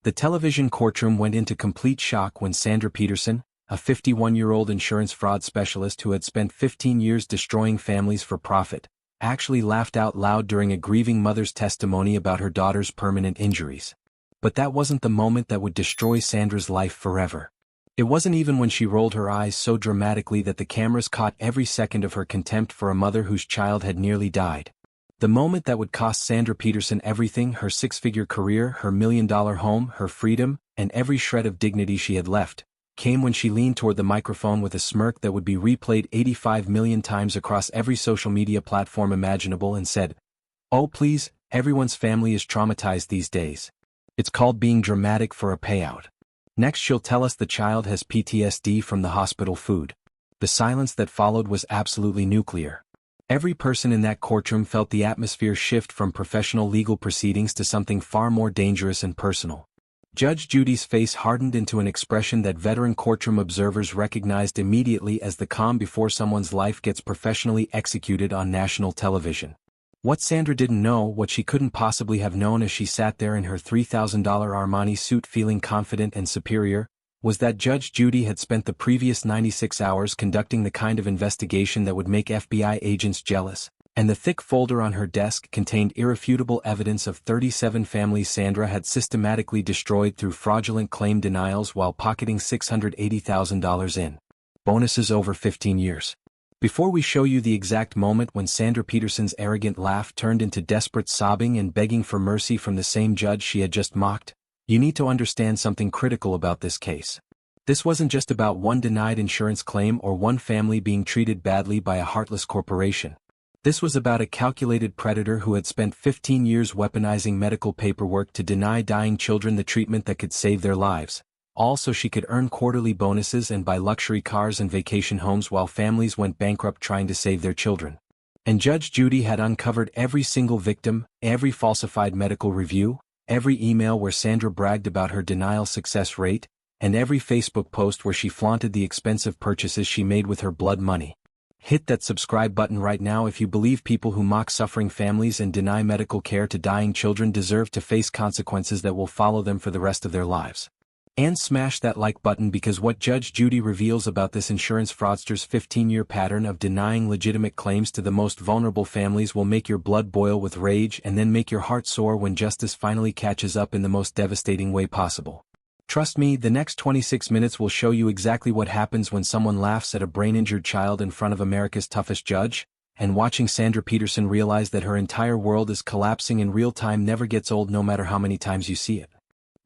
The television courtroom went into complete shock when Sandra Peterson, a 51-year-old insurance fraud specialist who had spent 15 years destroying families for profit, actually laughed out loud during a grieving mother's testimony about her daughter's permanent injuries. But that wasn't the moment that would destroy Sandra's life forever. It wasn't even when she rolled her eyes so dramatically that the cameras caught every second of her contempt for a mother whose child had nearly died. The moment that would cost Sandra Peterson everything: her six-figure career, her million-dollar home, her freedom, and every shred of dignity she had left, came when she leaned toward the microphone with a smirk that would be replayed 85 million times across every social media platform imaginable and said, "Oh please, everyone's family is traumatized these days. It's called being dramatic for a payout." Next she'll tell us the child has PTSD from the hospital food. The silence that followed was absolutely nuclear. Every person in that courtroom felt the atmosphere shift from professional legal proceedings to something far more dangerous and personal. Judge Judy's face hardened into an expression that veteran courtroom observers recognized immediately as the calm before someone's life gets professionally executed on national television. What Sandra didn't know, what she couldn't possibly have known as she sat there in her $3,000 Armani suit feeling confident and superior, was that Judge Judy had spent the previous 96 hours conducting the kind of investigation that would make FBI agents jealous, and the thick folder on her desk contained irrefutable evidence of 37 families Sandra had systematically destroyed through fraudulent claim denials while pocketing $680,000 in bonuses over 15 years. Before we show you the exact moment when Sandra Peterson's arrogant laugh turned into desperate sobbing and begging for mercy from the same judge she had just mocked, you need to understand something critical about this case. This wasn't just about one denied insurance claim or one family being treated badly by a heartless corporation. This was about a calculated predator who had spent 15 years weaponizing medical paperwork to deny dying children the treatment that could save their lives, all so she could earn quarterly bonuses and buy luxury cars and vacation homes while families went bankrupt trying to save their children. And Judge Judy had uncovered every single victim, every falsified medical review, every email where Sandra bragged about her denial success rate, and every Facebook post where she flaunted the expensive purchases she made with her blood money. Hit that subscribe button right now if you believe people who mock suffering families and deny medical care to dying children deserve to face consequences that will follow them for the rest of their lives. And smash that like button, because what Judge Judy reveals about this insurance fraudster's 15-year pattern of denying legitimate claims to the most vulnerable families will make your blood boil with rage and then make your heart soar when justice finally catches up in the most devastating way possible. Trust me, the next 26 minutes will show you exactly what happens when someone laughs at a brain-injured child in front of America's toughest judge, and watching Sandra Peterson realize that her entire world is collapsing in real time never gets old no matter how many times you see it.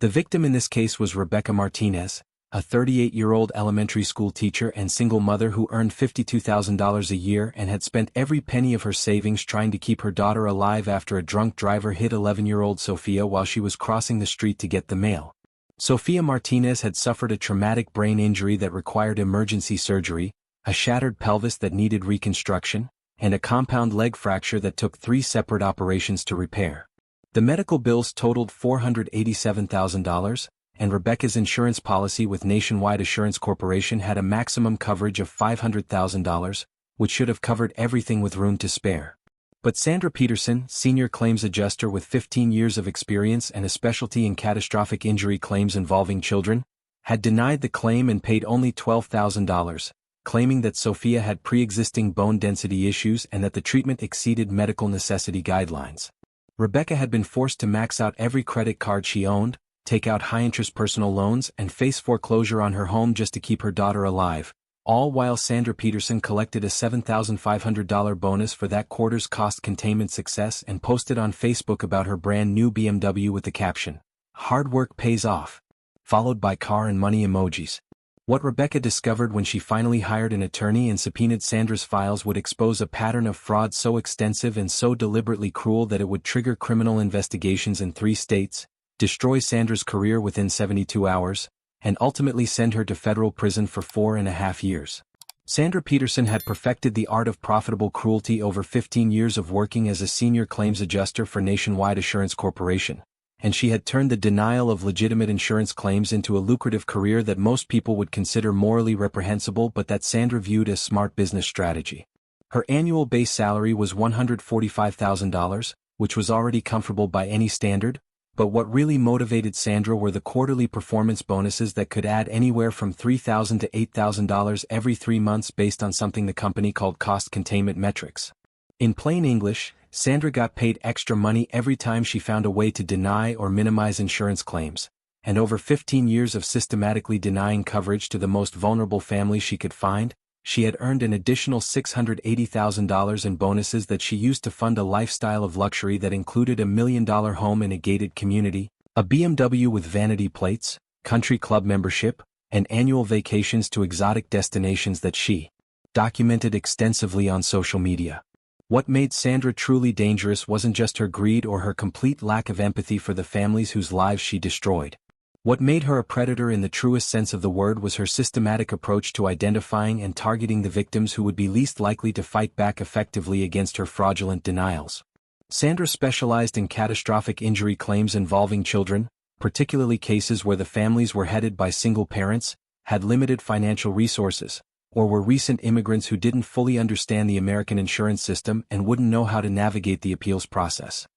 The victim in this case was Rebecca Martinez, a 38-year-old elementary school teacher and single mother who earned $52,000 a year and had spent every penny of her savings trying to keep her daughter alive after a drunk driver hit 11-year-old Sophia while she was crossing the street to get the mail. Sophia Martinez had suffered a traumatic brain injury that required emergency surgery, a shattered pelvis that needed reconstruction, and a compound leg fracture that took 3 separate operations to repair. The medical bills totaled $487,000, and Rebecca's insurance policy with Nationwide Assurance Corporation had a maximum coverage of $500,000, which should have covered everything with room to spare. But Sandra Peterson, senior claims adjuster with 15 years of experience and a specialty in catastrophic injury claims involving children, had denied the claim and paid only $12,000, claiming that Sophia had pre-existing bone density issues and that the treatment exceeded medical necessity guidelines. Rebecca had been forced to max out every credit card she owned, take out high-interest personal loans, and face foreclosure on her home just to keep her daughter alive, all while Sandra Peterson collected a $7,500 bonus for that quarter's cost containment success and posted on Facebook about her brand new BMW with the caption, "Hard work pays off," followed by car and money emojis. What Rebecca discovered when she finally hired an attorney and subpoenaed Sandra's files would expose a pattern of fraud so extensive and so deliberately cruel that it would trigger criminal investigations in 3 states, destroy Sandra's career within 72 hours, and ultimately send her to federal prison for 4.5 years. Sandra Peterson had perfected the art of profitable cruelty over 15 years of working as a senior claims adjuster for Nationwide Assurance Corporation, and she had turned the denial of legitimate insurance claims into a lucrative career that most people would consider morally reprehensible but that Sandra viewed as smart business strategy. Her annual base salary was $145,000, which was already comfortable by any standard, But what really motivated Sandra were the quarterly performance bonuses that could add anywhere from $3,000 to $8,000 every 3 months based on something the company called cost containment metrics. In plain English, Sandra got paid extra money every time she found a way to deny or minimize insurance claims, and over 15 years of systematically denying coverage to the most vulnerable families she could find, she had earned an additional $680,000 in bonuses that she used to fund a lifestyle of luxury that included a $1 million home in a gated community, a BMW with vanity plates, country club membership, and annual vacations to exotic destinations that she documented extensively on social media. What made Sandra truly dangerous wasn't just her greed or her complete lack of empathy for the families whose lives she destroyed. What made her a predator in the truest sense of the word was her systematic approach to identifying and targeting the victims who would be least likely to fight back effectively against her fraudulent denials. Sandra specialized in catastrophic injury claims involving children, particularly cases where the families were headed by single parents, had limited financial resources, or were recent immigrants who didn't fully understand the American insurance system and wouldn't know how to navigate the appeals process.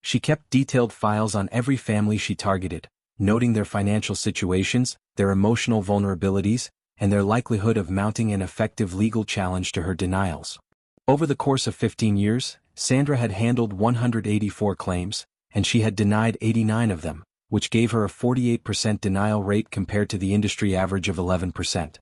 She kept detailed files on every family she targeted, noting their financial situations, their emotional vulnerabilities, and their likelihood of mounting an effective legal challenge to her denials. Over the course of 15 years, Sandra had handled 184 claims, and she had denied 89 of them, which gave her a 48% denial rate compared to the industry average of 11%.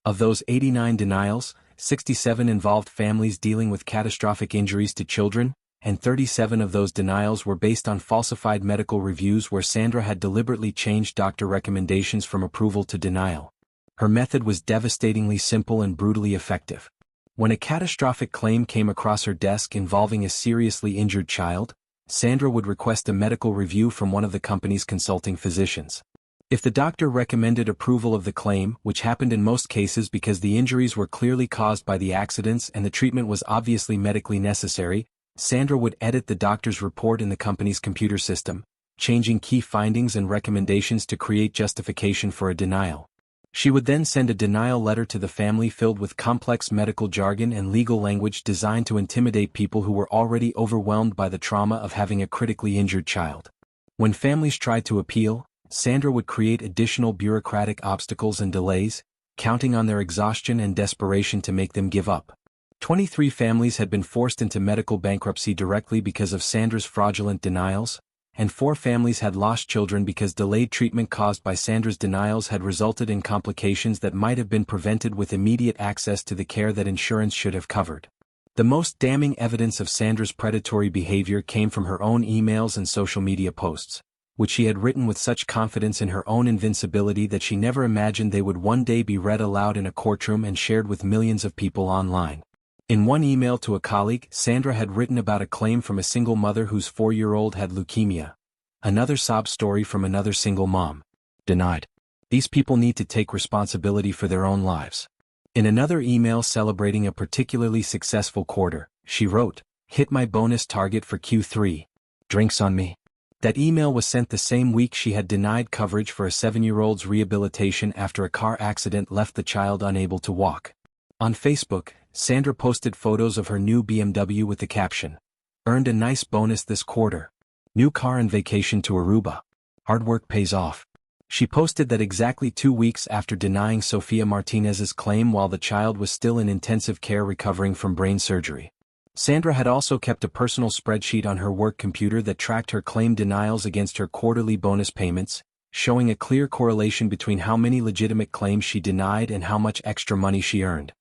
Of those 89 denials, 67 involved families dealing with catastrophic injuries to children, and 37 of those denials were based on falsified medical reviews where Sandra had deliberately changed doctor recommendations from approval to denial. Her method was devastatingly simple and brutally effective. When a catastrophic claim came across her desk involving a seriously injured child, Sandra would request a medical review from one of the company's consulting physicians. If the doctor recommended approval of the claim, which happened in most cases because the injuries were clearly caused by the accidents and the treatment was obviously medically necessary, Sandra would edit the doctor's report in the company's computer system, changing key findings and recommendations to create justification for a denial. She would then send a denial letter to the family filled with complex medical jargon and legal language designed to intimidate people who were already overwhelmed by the trauma of having a critically injured child. When families tried to appeal, Sandra would create additional bureaucratic obstacles and delays, counting on their exhaustion and desperation to make them give up. 23 families had been forced into medical bankruptcy directly because of Sandra's fraudulent denials, and 4 families had lost children because delayed treatment caused by Sandra's denials had resulted in complications that might have been prevented with immediate access to the care that insurance should have covered. The most damning evidence of Sandra's predatory behavior came from her own emails and social media posts, which she had written with such confidence in her own invincibility that she never imagined they would one day be read aloud in a courtroom and shared with millions of people online. In one email to a colleague, Sandra had written about a claim from a single mother whose 4-year-old had leukemia. Another sob story from another single mom. Denied. These people need to take responsibility for their own lives. In another email celebrating a particularly successful quarter, she wrote, "Hit my bonus target for Q3. Drinks on me." That email was sent the same week she had denied coverage for a 7-year-old's rehabilitation after a car accident left the child unable to walk. On Facebook, Sandra posted photos of her new BMW with the caption, "Earned a nice bonus this quarter. New car and vacation to Aruba. Hard work pays off." She posted that exactly 2 weeks after denying Sofia Martinez's claim while the child was still in intensive care recovering from brain surgery. Sandra had also kept a personal spreadsheet on her work computer that tracked her claim denials against her quarterly bonus payments, showing a clear correlation between how many legitimate claims she denied and how much extra money she earned.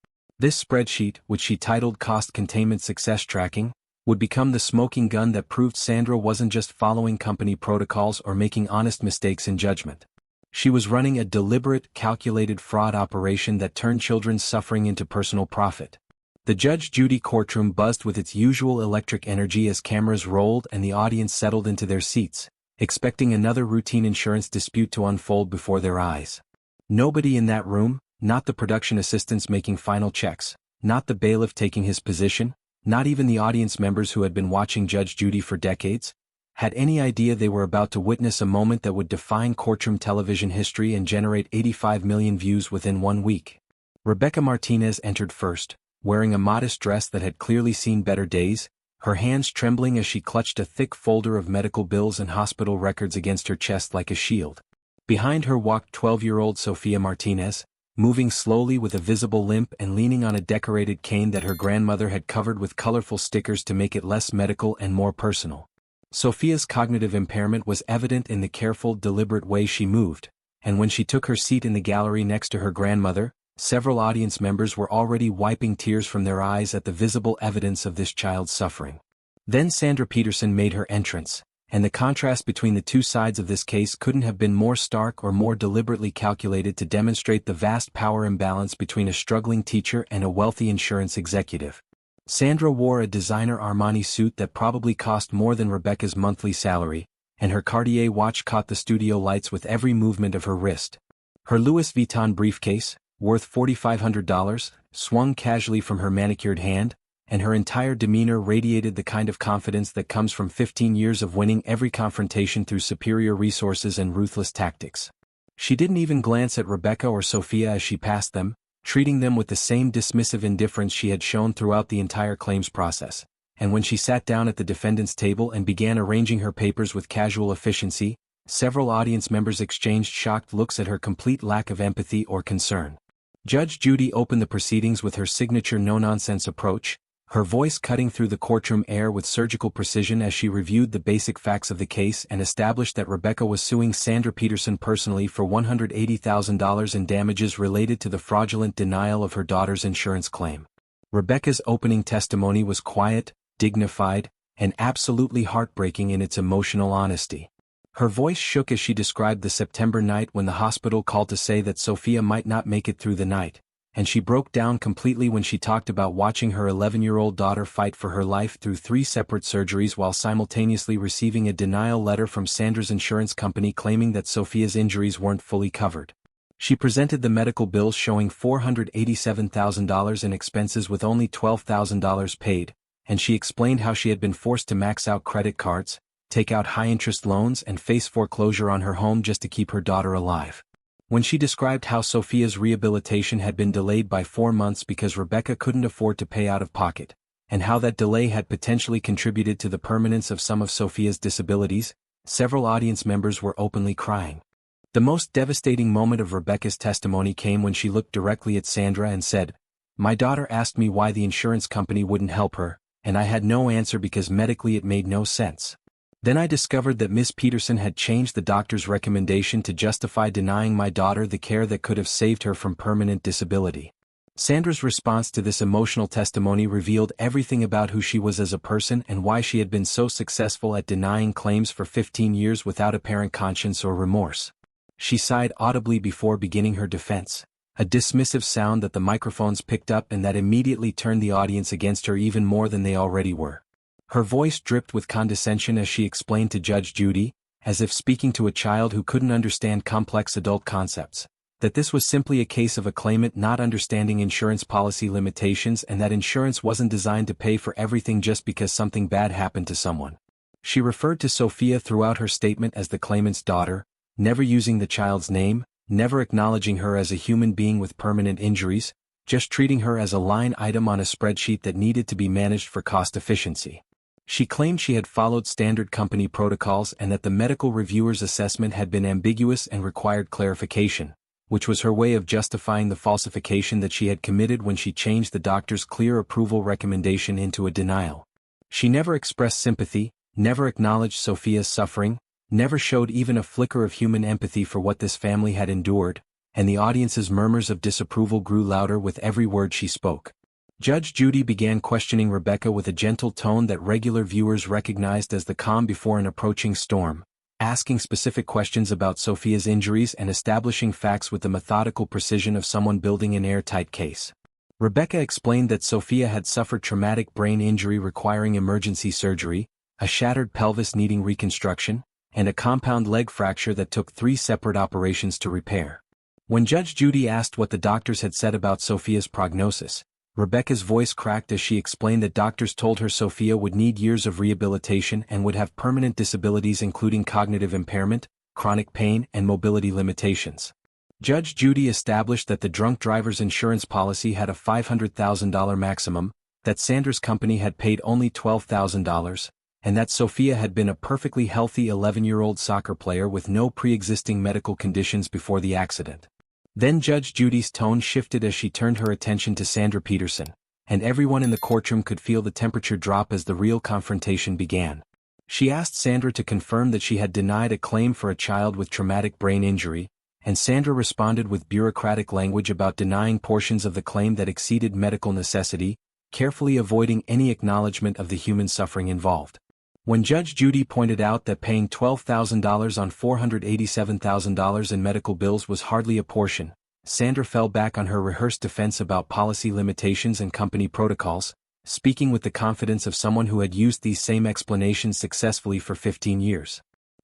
This spreadsheet, which she titled Cost Containment Success Tracking, would become the smoking gun that proved Sandra wasn't just following company protocols or making honest mistakes in judgment. She was running a deliberate, calculated fraud operation that turned children's suffering into personal profit. The Judge Judy courtroom buzzed with its usual electric energy as cameras rolled and the audience settled into their seats, expecting another routine insurance dispute to unfold before their eyes. Nobody in that room, not the production assistants making final checks, not the bailiff taking his position, not even the audience members who had been watching Judge Judy for decades, had any idea they were about to witness a moment that would define courtroom television history and generate 85 million views within 1 week. Rebecca Martinez entered first, wearing a modest dress that had clearly seen better days, her hands trembling as she clutched a thick folder of medical bills and hospital records against her chest like a shield. Behind her walked 12-year-old Sofia Martinez, moving slowly with a visible limp and leaning on a decorated cane that her grandmother had covered with colorful stickers to make it less medical and more personal. Sofia's cognitive impairment was evident in the careful, deliberate way she moved, and when she took her seat in the gallery next to her grandmother, several audience members were already wiping tears from their eyes at the visible evidence of this child's suffering. Then Sandra Peterson made her entrance, and the contrast between the two sides of this case couldn't have been more stark or more deliberately calculated to demonstrate the vast power imbalance between a struggling teacher and a wealthy insurance executive. Sandra wore a designer Armani suit that probably cost more than Rebecca's monthly salary, and her Cartier watch caught the studio lights with every movement of her wrist. Her Louis Vuitton briefcase, worth $4,500, swung casually from her manicured hand, and her entire demeanor radiated the kind of confidence that comes from 15 years of winning every confrontation through superior resources and ruthless tactics. She didn't even glance at Rebecca or Sofia as she passed them, treating them with the same dismissive indifference she had shown throughout the entire claims process. And when she sat down at the defendant's table and began arranging her papers with casual efficiency, several audience members exchanged shocked looks at her complete lack of empathy or concern. Judge Judy opened the proceedings with her signature no-nonsense approach, her voice cutting through the courtroom air with surgical precision as she reviewed the basic facts of the case and established that Rebecca was suing Sandra Peterson personally for $180,000 in damages related to the fraudulent denial of her daughter's insurance claim. Rebecca's opening testimony was quiet, dignified, and absolutely heartbreaking in its emotional honesty. Her voice shook as she described the September night when the hospital called to say that Sofia might not make it through the night, and she broke down completely when she talked about watching her 11-year-old daughter fight for her life through 3 separate surgeries while simultaneously receiving a denial letter from Sandra's insurance company claiming that Sofia's injuries weren't fully covered. She presented the medical bills showing $487,000 in expenses with only $12,000 paid, and she explained how she had been forced to max out credit cards, take out high-interest loans and face foreclosure on her home just to keep her daughter alive. When she described how Sofia's rehabilitation had been delayed by 4 months because Rebecca couldn't afford to pay out of pocket, and how that delay had potentially contributed to the permanence of some of Sofia's disabilities, several audience members were openly crying. The most devastating moment of Rebecca's testimony came when she looked directly at Sandra and said, "My daughter asked me why the insurance company wouldn't help her, and I had no answer because medically it made no sense. Then I discovered that Miss Peterson had changed the doctor's recommendation to justify denying my daughter the care that could have saved her from permanent disability." Sandra's response to this emotional testimony revealed everything about who she was as a person and why she had been so successful at denying claims for 15 years without apparent conscience or remorse. She sighed audibly before beginning her defense, a dismissive sound that the microphones picked up and that immediately turned the audience against her even more than they already were. Her voice dripped with condescension as she explained to Judge Judy, as if speaking to a child who couldn't understand complex adult concepts, that this was simply a case of a claimant not understanding insurance policy limitations and that insurance wasn't designed to pay for everything just because something bad happened to someone. She referred to Sofia throughout her statement as the claimant's daughter, never using the child's name, never acknowledging her as a human being with permanent injuries, just treating her as a line item on a spreadsheet that needed to be managed for cost efficiency. She claimed she had followed standard company protocols and that the medical reviewer's assessment had been ambiguous and required clarification, which was her way of justifying the falsification that she had committed when she changed the doctor's clear approval recommendation into a denial. She never expressed sympathy, never acknowledged Sofia's suffering, never showed even a flicker of human empathy for what this family had endured, and the audience's murmurs of disapproval grew louder with every word she spoke. Judge Judy began questioning Rebecca with a gentle tone that regular viewers recognized as the calm before an approaching storm, asking specific questions about Sofia's injuries and establishing facts with the methodical precision of someone building an airtight case. Rebecca explained that Sofia had suffered traumatic brain injury requiring emergency surgery, a shattered pelvis needing reconstruction, and a compound leg fracture that took 3 separate operations to repair. When Judge Judy asked what the doctors had said about Sofia's prognosis, Rebecca's voice cracked as she explained that doctors told her Sofia would need years of rehabilitation and would have permanent disabilities including cognitive impairment, chronic pain, and mobility limitations. Judge Judy established that the drunk driver's insurance policy had a $500,000 maximum, that Sandra's company had paid only $12,000, and that Sophia had been a perfectly healthy 11-year-old soccer player with no pre-existing medical conditions before the accident. Then Judge Judy's tone shifted as she turned her attention to Sandra Peterson, and everyone in the courtroom could feel the temperature drop as the real confrontation began. She asked Sandra to confirm that she had denied a claim for a child with traumatic brain injury, and Sandra responded with bureaucratic language about denying portions of the claim that exceeded medical necessity, carefully avoiding any acknowledgement of the human suffering involved. When Judge Judy pointed out that paying $12,000 on $487,000 in medical bills was hardly a portion, Sandra fell back on her rehearsed defense about policy limitations and company protocols, speaking with the confidence of someone who had used these same explanations successfully for 15 years.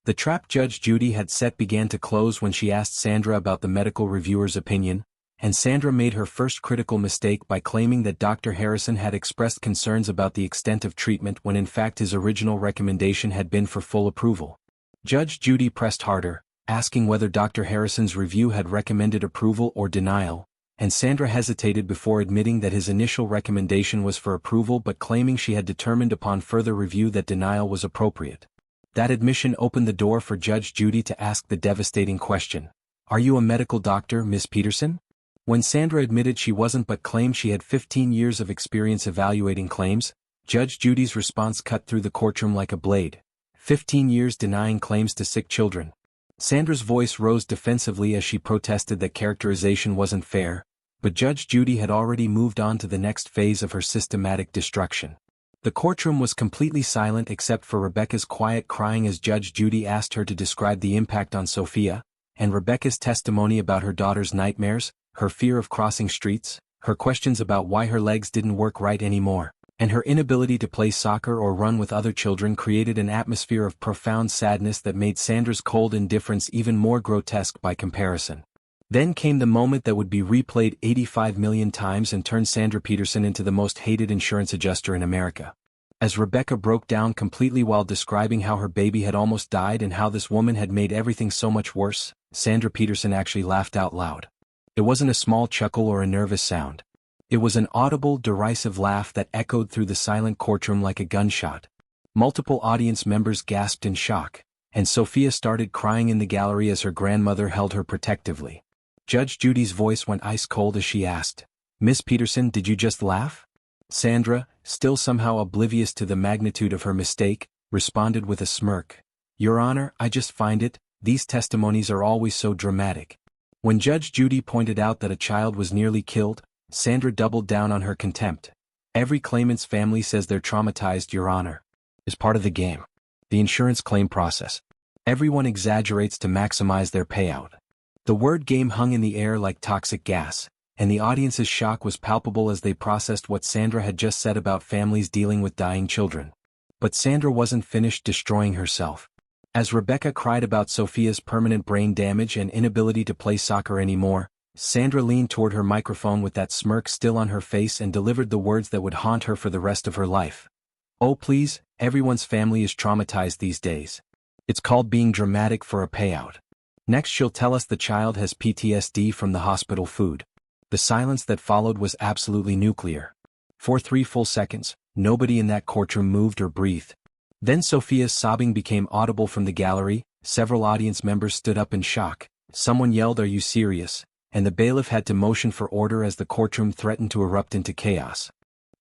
The trap Judge Judy had set began to close when she asked Sandra about the medical reviewer's opinion, and Sandra made her first critical mistake by claiming that Dr. Harrison had expressed concerns about the extent of treatment when in fact his original recommendation had been for full approval. Judge Judy pressed harder, asking whether Dr. Harrison's review had recommended approval or denial, and Sandra hesitated before admitting that his initial recommendation was for approval but claiming she had determined upon further review that denial was appropriate. That admission opened the door for Judge Judy to ask the devastating question, "Are you a medical doctor, Miss Peterson?" When Sandra admitted she wasn't but claimed she had 15 years of experience evaluating claims, Judge Judy's response cut through the courtroom like a blade. 15 years denying claims to sick children. Sandra's voice rose defensively as she protested that characterization wasn't fair, but Judge Judy had already moved on to the next phase of her systematic destruction. The courtroom was completely silent except for Rebecca's quiet crying as Judge Judy asked her to describe the impact on Sophia, and Rebecca's testimony about her daughter's nightmares, her fear of crossing streets, her questions about why her legs didn't work right anymore, and her inability to play soccer or run with other children created an atmosphere of profound sadness that made Sandra's cold indifference even more grotesque by comparison. Then came the moment that would be replayed 85 million times and turned Sandra Peterson into the most hated insurance adjuster in America. As Rebecca broke down completely while describing how her baby had almost died and how this woman had made everything so much worse, Sandra Peterson actually laughed out loud. It wasn't a small chuckle or a nervous sound. It was an audible, derisive laugh that echoed through the silent courtroom like a gunshot. Multiple audience members gasped in shock, and Sophia started crying in the gallery as her grandmother held her protectively. Judge Judy's voice went ice cold as she asked, "Miss Peterson, did you just laugh?" Sandra, still somehow oblivious to the magnitude of her mistake, responded with a smirk. "Your Honor, I just find these testimonies are always so dramatic." When Judge Judy pointed out that a child was nearly killed, Sandra doubled down on her contempt. "Every claimant's family says they're traumatized, Your Honor. It's part of the game. The insurance claim process. Everyone exaggerates to maximize their payout." The word game hung in the air like toxic gas, and the audience's shock was palpable as they processed what Sandra had just said about families dealing with dying children. But Sandra wasn't finished destroying herself. As Rebecca cried about Sophia's permanent brain damage and inability to play soccer anymore, Sandra leaned toward her microphone with that smirk still on her face and delivered the words that would haunt her for the rest of her life. "Oh please, everyone's family is traumatized these days. It's called being dramatic for a payout." Next she'll tell us the child has PTSD from the hospital food. The silence that followed was absolutely nuclear. For 3 full seconds, nobody in that courtroom moved or breathed. Then Sophia's sobbing became audible from the gallery, several audience members stood up in shock, someone yelled, "Are you serious?" and the bailiff had to motion for order as the courtroom threatened to erupt into chaos.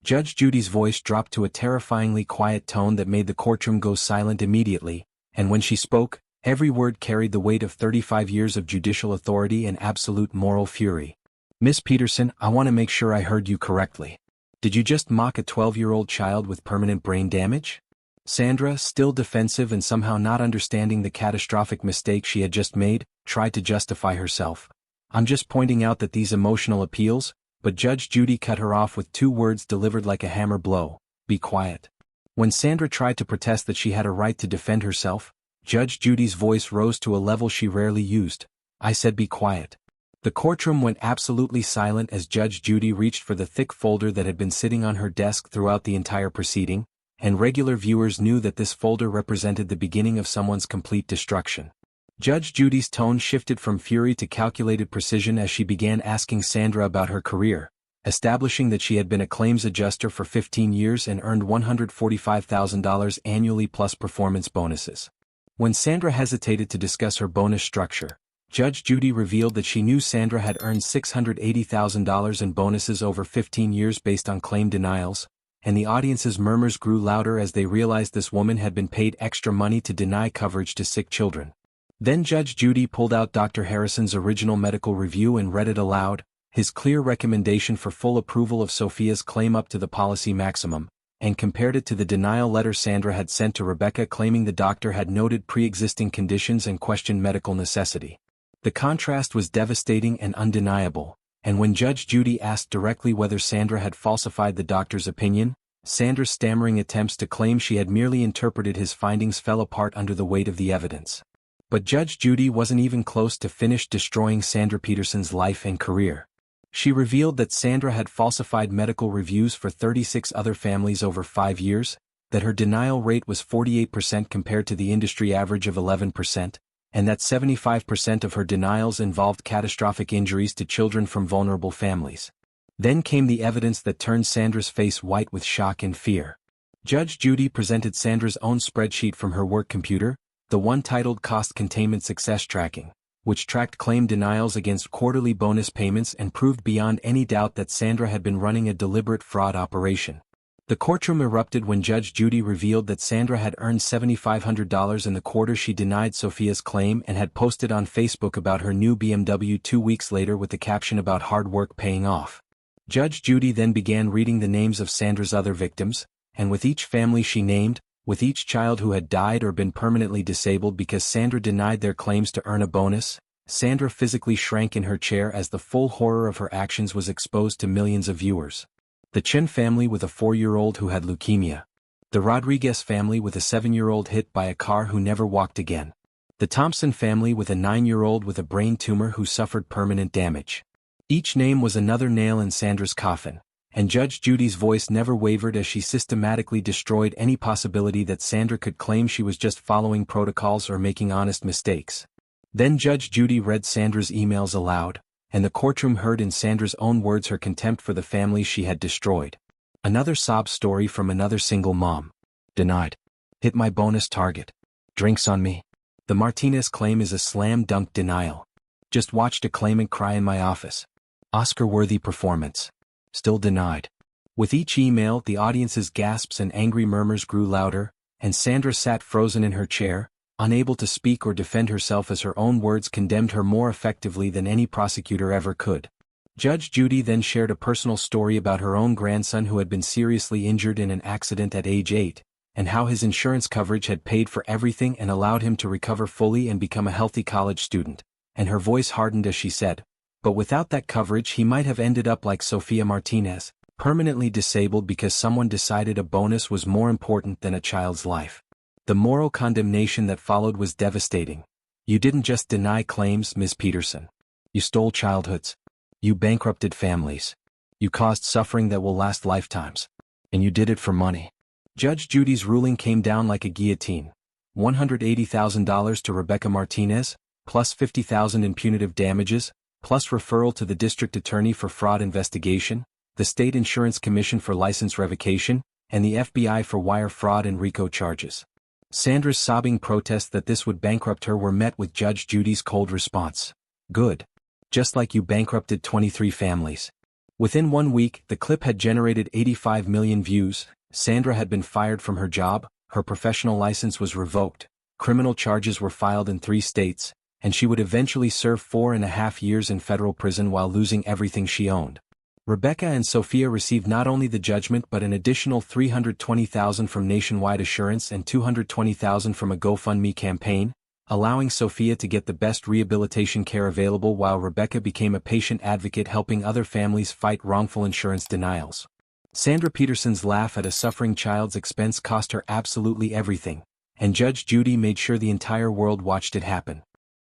Judge Judy's voice dropped to a terrifyingly quiet tone that made the courtroom go silent immediately, and when she spoke, every word carried the weight of 35 years of judicial authority and absolute moral fury. "Miss Peterson, I want to make sure I heard you correctly. Did you just mock a 12-year-old child with permanent brain damage?" Sandra, still defensive and somehow not understanding the catastrophic mistake she had just made, tried to justify herself. "I'm just pointing out that these emotional appeals," but Judge Judy cut her off with 2 words delivered like a hammer blow, "Be quiet." When Sandra tried to protest that she had a right to defend herself, Judge Judy's voice rose to a level she rarely used. "I said be quiet." The courtroom went absolutely silent as Judge Judy reached for the thick folder that had been sitting on her desk throughout the entire proceeding, and regular viewers knew that this folder represented the beginning of someone's complete destruction. Judge Judy's tone shifted from fury to calculated precision as she began asking Sandra about her career, establishing that she had been a claims adjuster for 15 years and earned $145,000 annually plus performance bonuses. When Sandra hesitated to discuss her bonus structure, Judge Judy revealed that she knew Sandra had earned $680,000 in bonuses over 15 years based on claim denials, and the audience's murmurs grew louder as they realized this woman had been paid extra money to deny coverage to sick children. Then Judge Judy pulled out Dr. Harrison's original medical review and read it aloud, his clear recommendation for full approval of Sophia's claim up to the policy maximum, and compared it to the denial letter Sandra had sent to Rebecca claiming the doctor had noted pre-existing conditions and questioned medical necessity. The contrast was devastating and undeniable, and when Judge Judy asked directly whether Sandra had falsified the doctor's opinion, Sandra's stammering attempts to claim she had merely interpreted his findings fell apart under the weight of the evidence. But Judge Judy wasn't even close to finish destroying Sandra Peterson's life and career. She revealed that Sandra had falsified medical reviews for 36 other families over 5 years, that her denial rate was 48% compared to the industry average of 11%, and that 75% of her denials involved catastrophic injuries to children from vulnerable families. Then came the evidence that turned Sandra's face white with shock and fear. Judge Judy presented Sandra's own spreadsheet from her work computer, the one titled Cost Containment Success Tracking, which tracked claim denials against quarterly bonus payments and proved beyond any doubt that Sandra had been running a deliberate fraud operation. The courtroom erupted when Judge Judy revealed that Sandra had earned $7,500 in the quarter she denied Sophia's claim and had posted on Facebook about her new BMW 2 weeks later with the caption about hard work paying off. Judge Judy then began reading the names of Sandra's other victims, and with each family she named, with each child who had died or been permanently disabled because Sandra denied their claims to earn a bonus, Sandra physically shrank in her chair as the full horror of her actions was exposed to millions of viewers. The Chen family with a 4-year-old who had leukemia. The Rodriguez family with a 7-year-old hit by a car who never walked again. The Thompson family with a 9-year-old with a brain tumor who suffered permanent damage. Each name was another nail in Sandra's coffin, and Judge Judy's voice never wavered as she systematically destroyed any possibility that Sandra could claim she was just following protocols or making honest mistakes. Then Judge Judy read Sandra's emails aloud, and the courtroom heard in Sandra's own words her contempt for the families she had destroyed. Another sob story from another single mom. Denied. Hit my bonus target. Drinks on me. The Martinez claim is a slam dunk denial. Just watched a claimant cry in my office. Oscar-worthy performance. Still denied. With each email, the audience's gasps and angry murmurs grew louder, and Sandra sat frozen in her chair, unable to speak or defend herself as her own words condemned her more effectively than any prosecutor ever could. Judge Judy then shared a personal story about her own grandson who had been seriously injured in an accident at age 8, and how his insurance coverage had paid for everything and allowed him to recover fully and become a healthy college student, and her voice hardened as she said, "But without that coverage he might have ended up like Sophia Martinez, permanently disabled because someone decided a bonus was more important than a child's life." The moral condemnation that followed was devastating. You didn't just deny claims, Ms. Peterson. You stole childhoods. You bankrupted families. You caused suffering that will last lifetimes. And you did it for money. Judge Judy's ruling came down like a guillotine. $180,000 to Rebecca Martinez, plus $50,000 in punitive damages, plus referral to the district attorney for fraud investigation, the State Insurance Commission for license revocation, and the FBI for wire fraud and RICO charges. Sandra's sobbing protests that this would bankrupt her were met with Judge Judy's cold response. Good. Just like you bankrupted 23 families. Within 1 week, the clip had generated 85 million views, Sandra had been fired from her job, her professional license was revoked, criminal charges were filed in 3 states, and she would eventually serve 4.5 years in federal prison while losing everything she owned. Rebecca and Sophia received not only the judgment but an additional $320,000 from Nationwide Assurance and $220,000 from a GoFundMe campaign, allowing Sophia to get the best rehabilitation care available while Rebecca became a patient advocate helping other families fight wrongful insurance denials. Sandra Peterson's laugh at a suffering child's expense cost her absolutely everything, and Judge Judy made sure the entire world watched it happen.